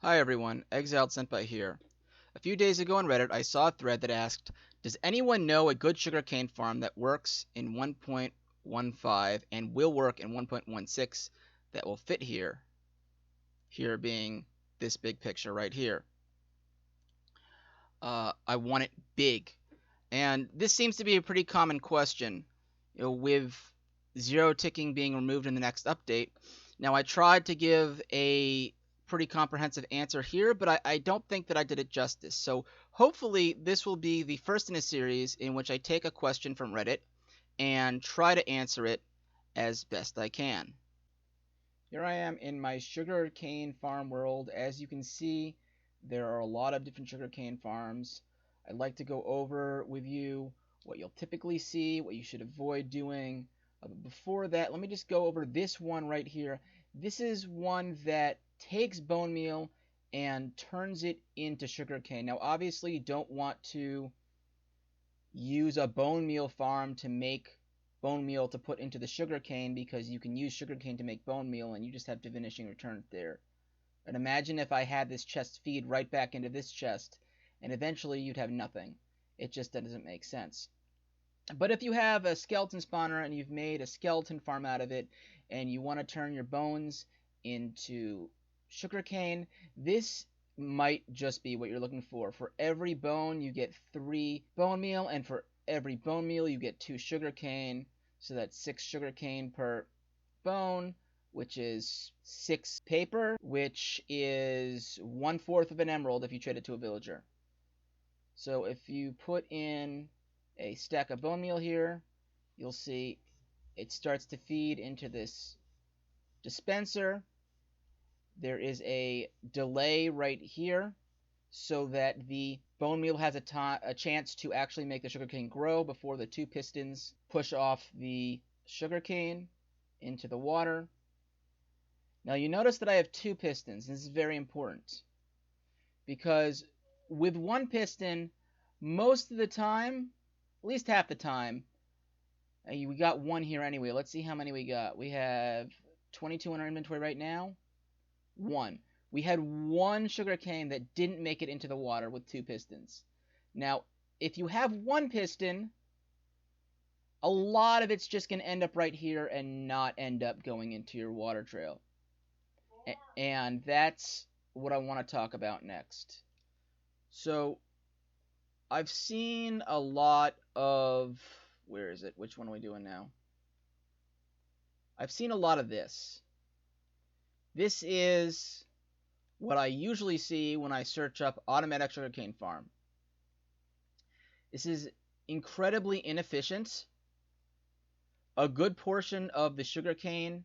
Hi everyone, Exiled Senpai here. A few days ago on Reddit, I saw a thread that asked, does anyone know a good sugarcane farm that works in 1.15 and will work in 1.16 that will fit here? Here being this big picture right here. I want it big. And this seems to be a pretty common question, with zero ticking being removed in the next update. Now, I tried to give a pretty comprehensive answer here, but I don't think that I did it justice. So hopefully this will be the first in a series in which I take a question from Reddit and try to answer it as best I can. Here I am in my sugarcane farm world. As you can see, there are a lot of different sugarcane farms. I'd like to go over with you what you'll typically see, what you should avoid doing. But before that, let me just go over this one right here. This is one that takes bone meal and turns it into sugarcane. Now, obviously, you don't want to use a bone meal farm to make bone meal to put into the sugarcane, because you can use sugarcane to make bone meal and you just have diminishing returns there. And imagine if I had this chest feed right back into this chest, and eventually you'd have nothing. It just doesn't make sense. But if you have a skeleton spawner and you've made a skeleton farm out of it, and you want to turn your bones into sugarcane, this might just be what you're looking for. For every bone, you get 3 bone meal, and for every bone meal, you get 2 sugarcane. So that's 6 sugarcane per bone, which is 6 paper, which is 1/4 of an emerald if you trade it to a villager. So if you put in a stack of bone meal here, you'll see it starts to feed into this dispenser. There is a delay right here so that the bone meal has a chance to actually make the sugarcane grow before the 2 pistons push off the sugarcane into the water. Now you notice that I have 2 pistons. This is very important, because with 1 piston, most of the time, at least half the time, we got 1 here anyway. Let's see how many we got. We have 22 in our inventory right now. 1. We had 1 sugarcane that didn't make it into the water with 2 pistons. Now, if you have 1 piston, a lot of it's just going to end up right here and not end up going into your water trail. And that's what I want to talk about next. So, I've seen a lot of... Where is it? Which one are we doing now? I've seen a lot of this. This is what I usually see when I search up automatic sugarcane farm. This is incredibly inefficient. A good portion of the sugarcane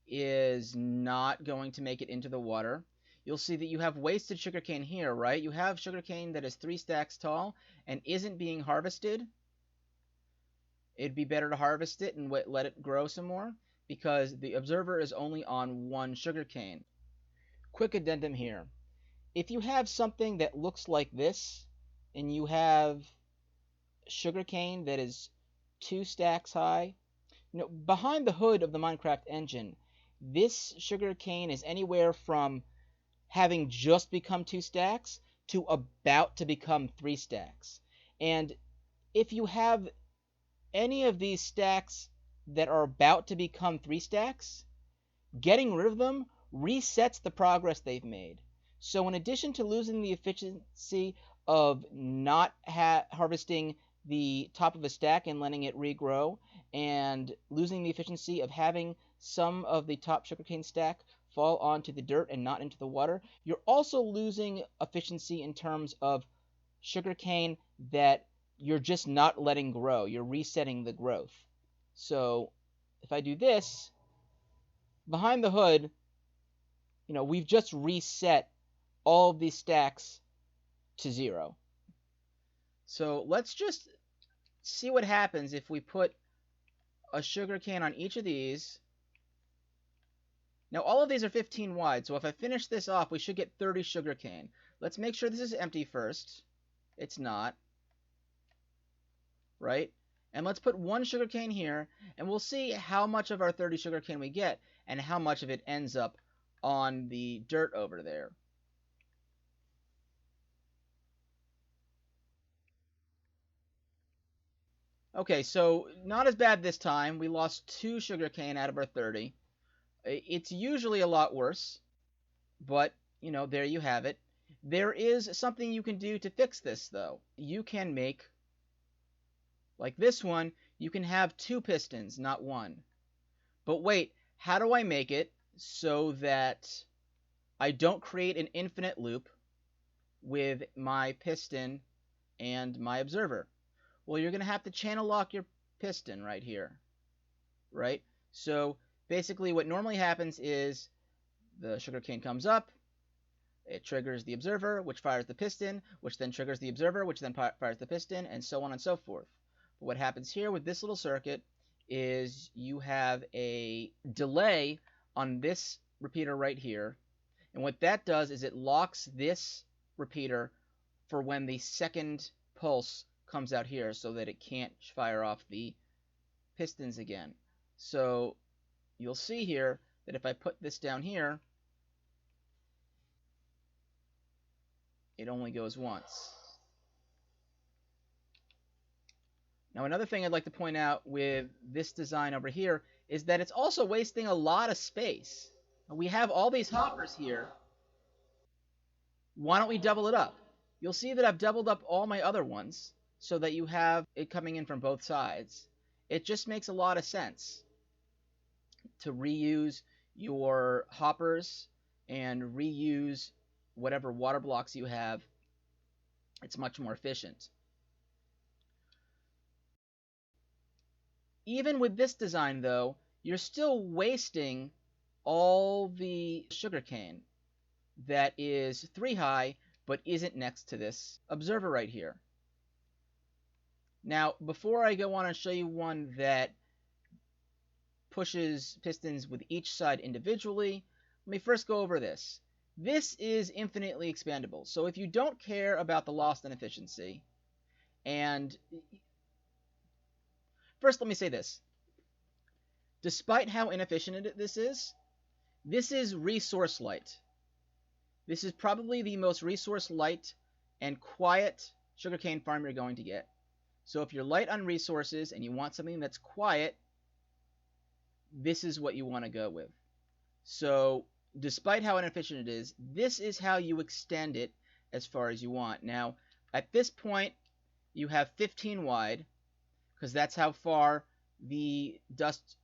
is not going to make it into the water. You'll see that you have wasted sugarcane here, right? You have sugarcane that is 3 stacks tall and isn't being harvested. It'd be better to harvest it and let it grow some more, because the observer is only on 1 sugarcane. Quick addendum here. If you have something that looks like this, and you have sugarcane that is 2 stacks high, behind the hood of the Minecraft engine, this sugarcane is anywhere from having just become 2 stacks to about to become 3 stacks. And if you have any of these stacks that are about to become 3 stacks, getting rid of them resets the progress they've made. So in addition to losing the efficiency of not harvesting the top of a stack and letting it regrow, and losing the efficiency of having some of the top sugarcane stack fall onto the dirt and not into the water, you're also losing efficiency in terms of sugarcane that you're just not letting grow. You're resetting the growth. So if I do this, behind the hood, we've just reset all of these stacks to 0. So let's just see what happens if we put a sugarcane on each of these. Now all of these are 15 wide, so if I finish this off, we should get 30 sugarcane. Let's make sure this is empty first. It's not. Right? And let's put 1 sugarcane here, and we'll see how much of our 30 sugarcane we get, and how much of it ends up on the dirt over there. Okay, so not as bad this time. We lost 2 sugarcane out of our 30. It's usually a lot worse, but, there you have it. There is something you can do to fix this, though. You can make, like this one, you can have 2 pistons, not 1. But wait, how do I make it so that I don't create an infinite loop with my piston and my observer? Well, you're going to have to channel lock your piston right here, right? So basically what normally happens is the sugarcane comes up, it triggers the observer, which fires the piston, which then triggers the observer, which then fires the piston, and so on and so forth. But what happens here with this little circuit is you have a delay on this repeater right here, and what that does is it locks this repeater for when the second pulse comes out here so that it can't fire off the pistons again. So you'll see here that if I put this down here, it only goes once. Now another thing I'd like to point out with this design over here is that it's also wasting a lot of space. We have all these hoppers here. Why don't we double it up? You'll see that I've doubled up all my other ones so that you have it coming in from both sides. It just makes a lot of sense to reuse your hoppers and reuse whatever water blocks you have. It's much more efficient. Even with this design, though, you're still wasting all the sugarcane that is 3 high but isn't next to this observer right here. Now, before I go on and show you one that pushes pistons with each side individually, let me first go over this. This is infinitely expandable. So if you don't care about the loss in efficiency, and first let me say this. Despite how inefficient this is resource light. This is probably the most resource light and quiet sugarcane farm you're going to get. So if you're light on resources and you want something that's quiet, this is what you want to go with. So despite how inefficient it is, this is how you extend it as far as you want. Now, at this point, you have 15 wide, because that's how far the dust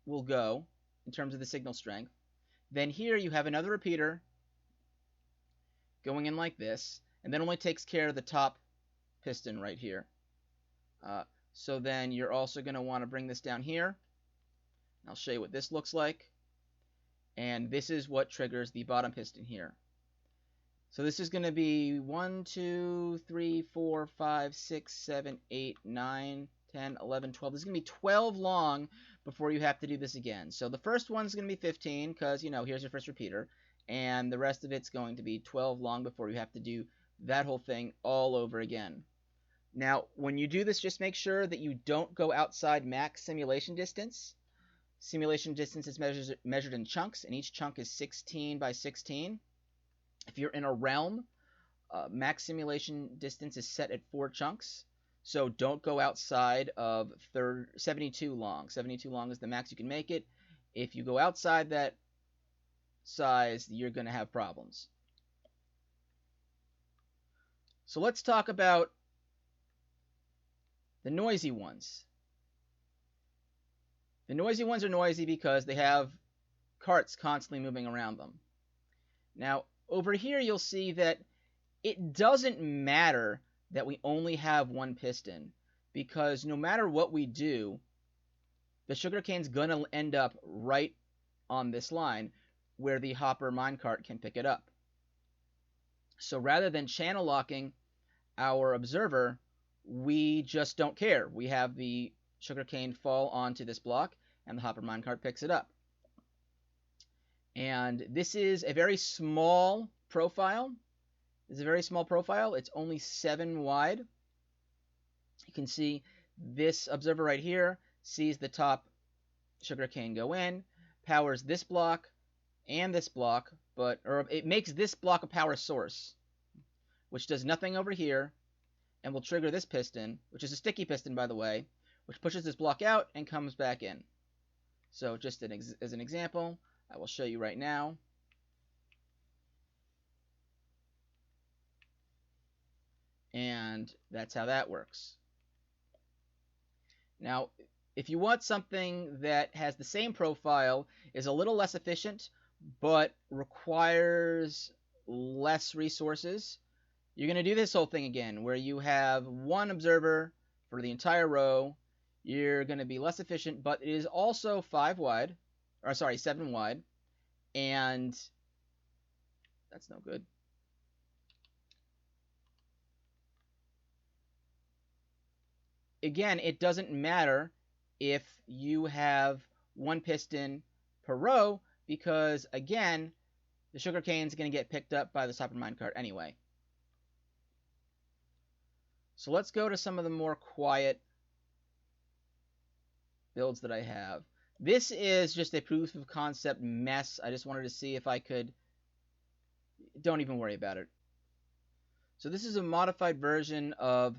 will go in terms of the signal strength. Then here you have another repeater going in like this, and that only takes care of the top piston right here. So then you're also going to want to bring this down here. I'll show you what this looks like. And this is what triggers the bottom piston here. So this is going to be 1, 2, 3, 4, 5, 6, 7, 8, 9, 10, 11, 12. This is going to be 12 long before you have to do this again. So the first one's going to be 15 because, here's your first repeater. And the rest of it's going to be 12 long before you have to do that whole thing all over again. Now, when you do this, just make sure that you don't go outside max simulation distance. Simulation distance is measured in chunks, and each chunk is 16 by 16. If you're in a realm, max simulation distance is set at 4 chunks. So don't go outside of 72 long. 72 long is the max you can make it. If you go outside that size, you're going to have problems. So let's talk about the noisy ones. The noisy ones are noisy because they have carts constantly moving around them. Now, over here you'll see that it doesn't matter that we only have one piston, because no matter what we do, the sugarcane's going to end up right on this line where the hopper minecart can pick it up. So rather than channel locking our observer, we just don't care. We have the sugarcane fall onto this block, and the hopper minecart picks it up. And this is a very small profile. It's a very small profile. It's only 7 wide. You can see this observer right here sees the top sugarcane go in, powers this block and this block, or it makes this block a power source, which does nothing over here, and will trigger this piston, which is a sticky piston, by the way, which pushes this block out and comes back in. So just as an example, I will show you right now. And that's how that works. Now, if you want something that has the same profile, is a little less efficient, but requires less resources, you're going to do this whole thing again, where you have one observer for the entire row. You're going to be less efficient, but it is also 7 wide, and that's no good. Again, it doesn't matter if you have one piston per row, because again, the sugarcane is going to get picked up by the stopper minecart anyway. So let's go to some of the more quiet builds that I have. This is just a proof of concept mess. I just wanted to see if I could... Don't even worry about it. So this is a modified version of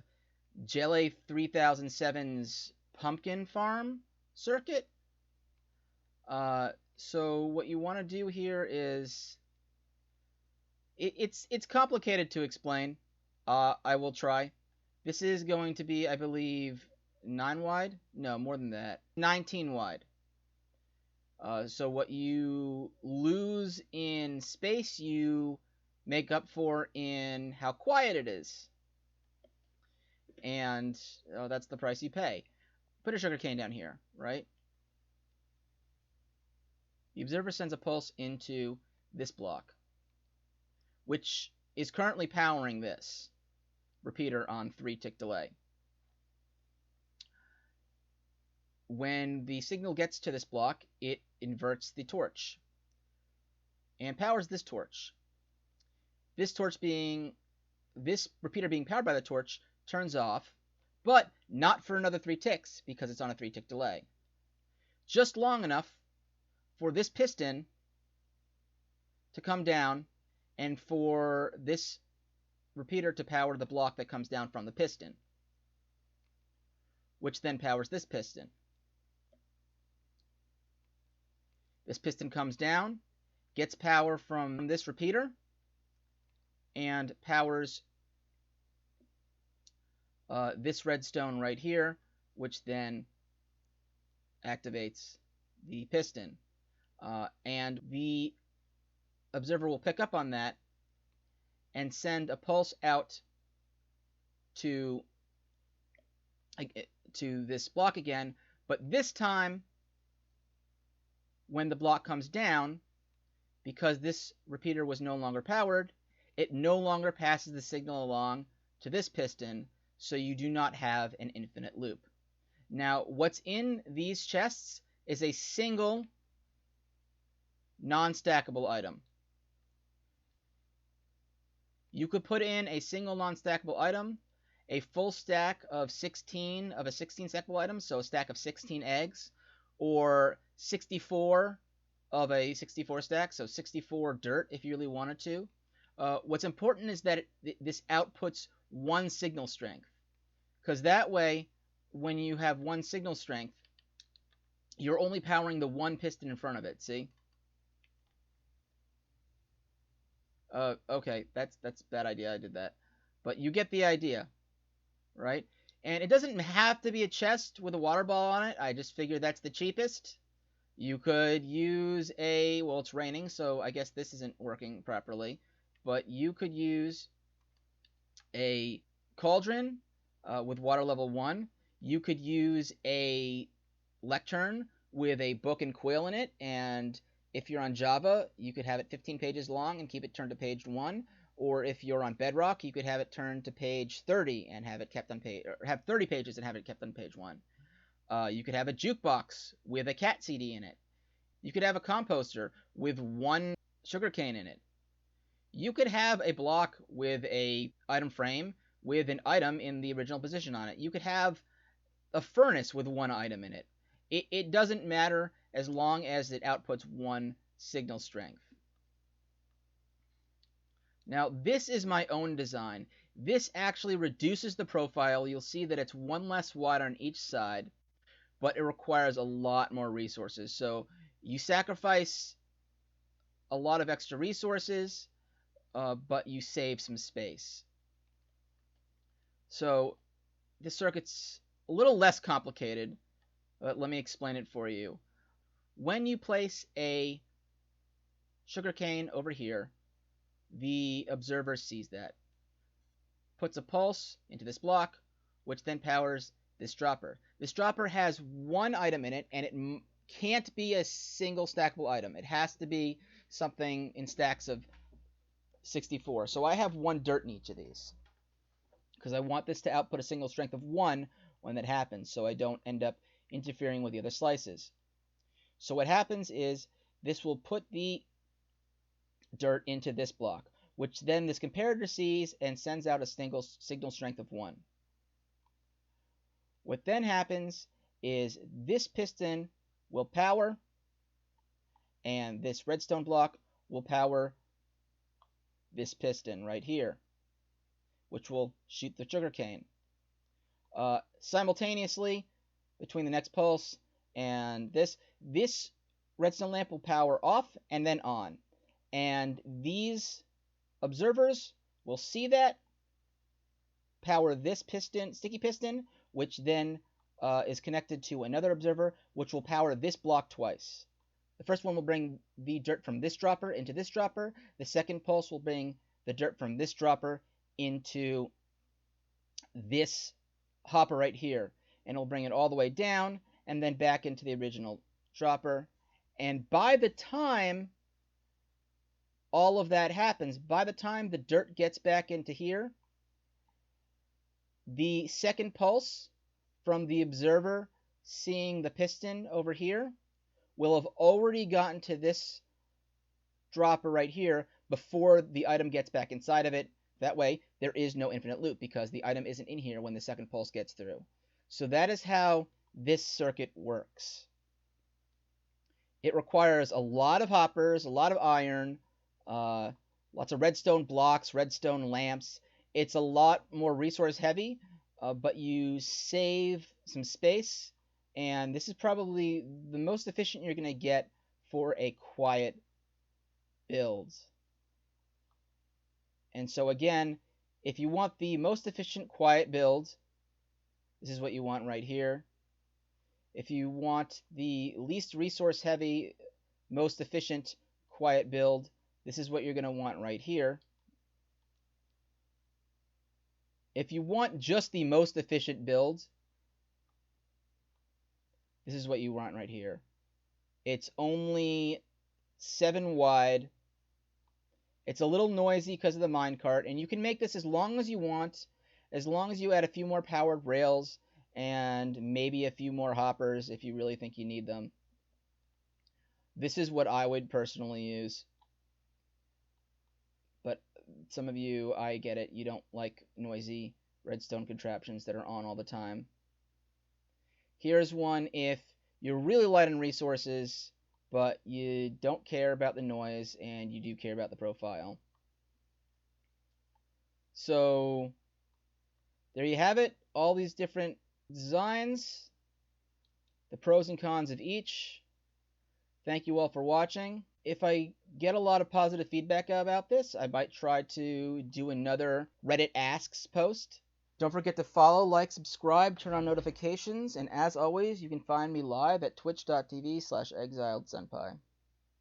Jelly 3007's pumpkin farm circuit. So what you want to do here is... It's complicated to explain. I will try. This is going to be, I believe, 9 wide? No, more than that. 19 wide. So what you lose in space, you make up for in how quiet it is. And that's the price you pay. Put a sugarcane down here, right? The observer sends a pulse into this block, which is currently powering this repeater on 3-tick delay. When the signal gets to this block, it inverts the torch and powers this torch. This repeater being powered by the torch turns off, but not for another 3 ticks because it's on a 3-tick delay. Just long enough for this piston to come down and for this repeater to power the block that comes down from the piston, which then powers this piston. This piston comes down, gets power from this repeater, and powers this redstone right here, which then activates the piston. And the observer will pick up on that and send a pulse out to this block again, but this time when the block comes down, because this repeater was no longer powered, it no longer passes the signal along to this piston, so you do not have an infinite loop. Now, what's in these chests is a single non-stackable item. You could put in a single non-stackable item, a full stack of 16 of a 16 stackable item, so a stack of 16 eggs, or 64 of a 64 stack, so 64 dirt if you really wanted to. What's important is that this outputs 1 signal strength, because that way, when you have 1 signal strength, you're only powering the 1 piston in front of it, see? Okay, that's a bad idea, I did that. But you get the idea, right? And it doesn't have to be a chest with a water ball on it. I just figured that's the cheapest. You could use well, it's raining, so I guess this isn't working properly. But you could use a cauldron with water level 1. You could use a lectern with a book and quill in it, and if you're on Java, you could have it 15 pages long and keep it turned to page 1. Or if you're on Bedrock, you could have it turned to page 30 and have it kept on page, or have 30 pages and have it kept on page 1. You could have a jukebox with a cat CD in it. You could have a composter with 1 sugarcane in it. You could have a block with a item frame with an item in the original position on it. You could have a furnace with 1 item in it. It doesn't matter as long as it outputs 1 signal strength. Now, this is my own design. This actually reduces the profile. You'll see that it's one less wide on each side, but it requires a lot more resources. So you sacrifice a lot of extra resources, but you save some space. So this circuit's a little less complicated, but let me explain it for you. When you place a sugarcane over here, the observer sees that, puts a pulse into this block, which then powers this dropper. This dropper has one item in it, and it can't be a single stackable item. It has to be something in stacks of 64. So I have one dirt in each of these, because I want this to output a single strength of 1 when that happens, so I don't end up interfering with the other slices. So what happens is this will put the dirt into this block, which then this comparator sees and sends out a signal strength of 1. What then happens is this piston will power, and this redstone block will power this piston right here, which will shoot the sugarcane. Simultaneously, between the next pulse and this redstone lamp will power off and then on. And these observers will see that, power this piston, sticky piston, which then is connected to another observer, which will power this block twice. The first one will bring the dirt from this dropper into this dropper. The second pulse will bring the dirt from this dropper into this hopper right here, and it'll bring it all the way down and then back into the original dropper. And by the time all of that happens, by the time the dirt gets back into here, the second pulse from the observer seeing the piston over here will have already gotten to this dropper right here before the item gets back inside of it. That way, there is no infinite loop because the item isn't in here when the second pulse gets through. So that is how this circuit works. It requires a lot of hoppers, a lot of iron, lots of redstone blocks, redstone lamps. It's a lot more resource heavy, but you save some space, and this is probably the most efficient you're going to get for a quiet build. And so again, if you want the most efficient quiet build, this is what you want right here. If you want the least resource heavy, most efficient quiet build, this is what you're going to want right here. If you want just the most efficient build, this is what you want right here. It's only 7 wide. It's a little noisy because of the minecart, and you can make this as long as you want, as long as you add a few more powered rails and maybe a few more hoppers if you really think you need them. This is what I would personally use. But some of you, I get it, you don't like noisy redstone contraptions that are on all the time. Here's one if you're really light on resources, but you don't care about the noise and you do care about the profile. So there you have it, all these different designs, the pros and cons of each. Thank you all for watching. If I get a lot of positive feedback about this, I might try to do another Reddit Asks post. Don't forget to follow, like, subscribe, turn on notifications, and as always, you can find me live at twitch.tv/exiledsenpai.